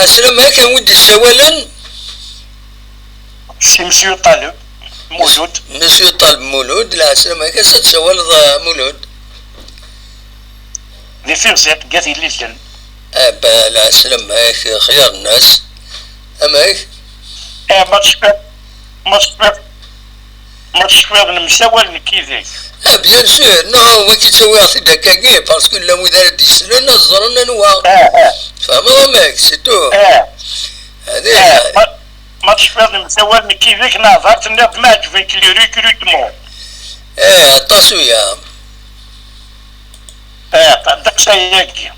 السلام كان ودي سوالا. سي مسيو طالب مولود. مسيو طالب مولود. لا السلام كان ستسوال مولود. لي فيغزيت قاثي اللي لجن. أبا لا السلام خيار الناس. أماك. ما تشفى ما تشفى ما تشفى نمساول كيفاش. بيان سور نو وين تسوي في دكاكي باسكو لا مدار ديسلنا الزرنا نوا. فما ماك سي تو. هذه. ما تشفى نمساول كيفاش نظرت الناس ما عجبك لي ريكروتمون. التصوية. داك ساياكي.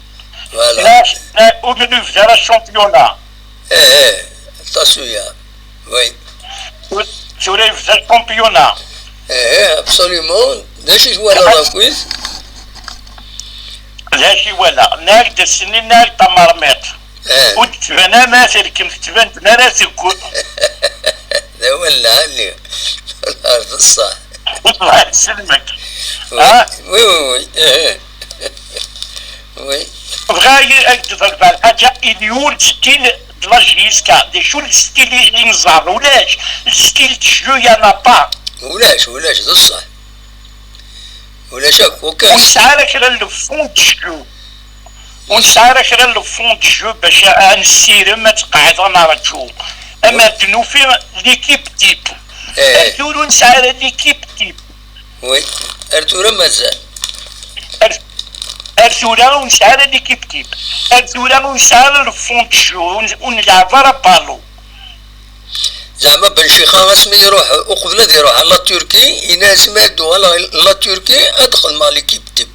فوالا. لا ومنو في دار الشامبيونا. التصوية. وي. سوري في دار الشامبيونا. ابسوليومون. داش جوالا راكويز. داشي ولا ناك دسني ناك تمرميط. وتبنى مثل كم تبان راسك. لا ولا علي. الارض الصح. الله يسلمك. وي وي وي. وي. بغا يقدر الحاجة إليون ستيل دلاجيسكا دي شو الستيل اللي نزار ولاش الستيل تشجو يا نابا ولاش ذا الصح. ولاش هكا. ونسعى كرا لو فون تشجو ونسعى كرا لو فون تشجو باش نسير ما تقعد نرجو اما تنوفي ليكيب تيب. ارتورو نسعى ليكيب تيب. وي ارتورو مازال. ارتورا ونسعى ليكيب تيب. ارتورا ونسعى لو فون تشجو ونلعب راه بالو. زعما بن شيخان اسمي يروح وقبل يروح على تركي يناس مادو على تركي ادخل مع ليكيب تيب.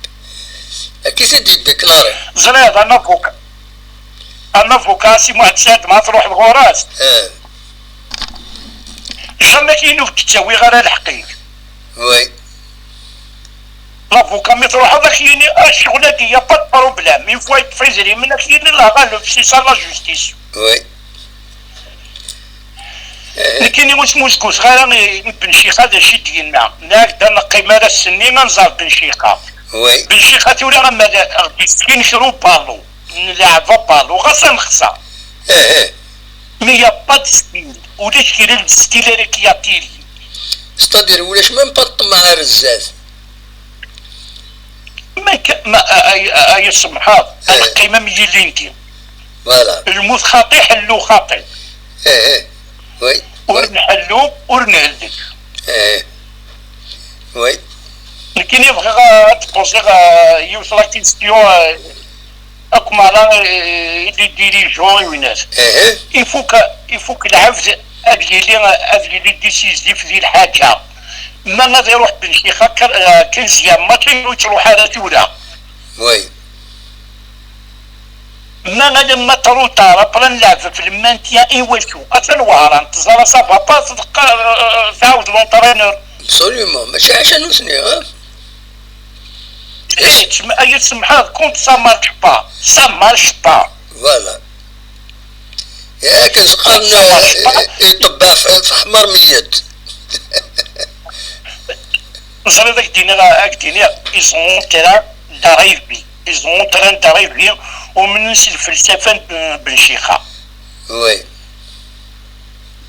كي سيدي ديكلاري. زريض انا فوكا سي معتاد ما تروح الغراس. جامع كاينو تساوي غير الحقيق. وي. لافوكا مي تروح هذاك يعني الشغله دي با بروبليم من فوا يتفرزري منك يعني لا غالب سي سا لا جوستيس. وي. لكن واش موسكوس غير بن شيخه هذا شي ديالنا ناك دار قيمه السني ما نزار بن شيخه. وي. بن شيخه تولي غادي نشرو بالو نلعب بالو غاصا نخسر. مي يا با ستيل ولاش كاين الستيل هذاك يعطيلي. ستادير ولاش ما نبط مع رزاز. ما يسمحها القيمه ملي اللي انت. فوالا. الموت خاطي حلو خاطي. وي. ورنحلو ورنهلك. وي. لكن يبغي تبونسي يوصل لا كيستيون اكو مالا لي ديريجون وناس. يفوك العفز افلي ديسيزيف ديال الحاجه. ما غادي يروح بن شيخه كنزيان ما كاين تروح على تولا. وي. ما غادي ما تروطا بلا نلعب في المانتيا ايوالشو اتنوهران تزرا صافا با تعاود لونترينور. ابسوليومون ماشي عشان وسني اي تسمحها كونت سا مارش با. فوالا. يا كنسقان يطبع في حمار ميت. وصل هذاك دينا ايزون تران داريفي ايزون تران داريفي ومن الفلسفه بن شيخه. وي.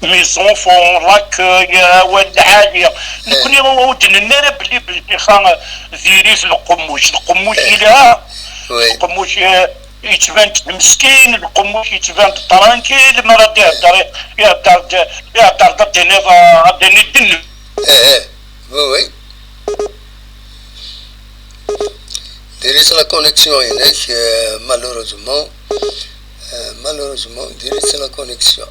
ميزون فون لاكوي والعاليه نكون ودنا انا بلي بن شيخه ديريت القموش إلها. القموش يتبان مسكين القموش يتبان طرانكيل ما راه يهدر ديني الدن. وي. ديريت لا كونيكسيون هناك مالوروزمون ديريت لا كونيكسيون.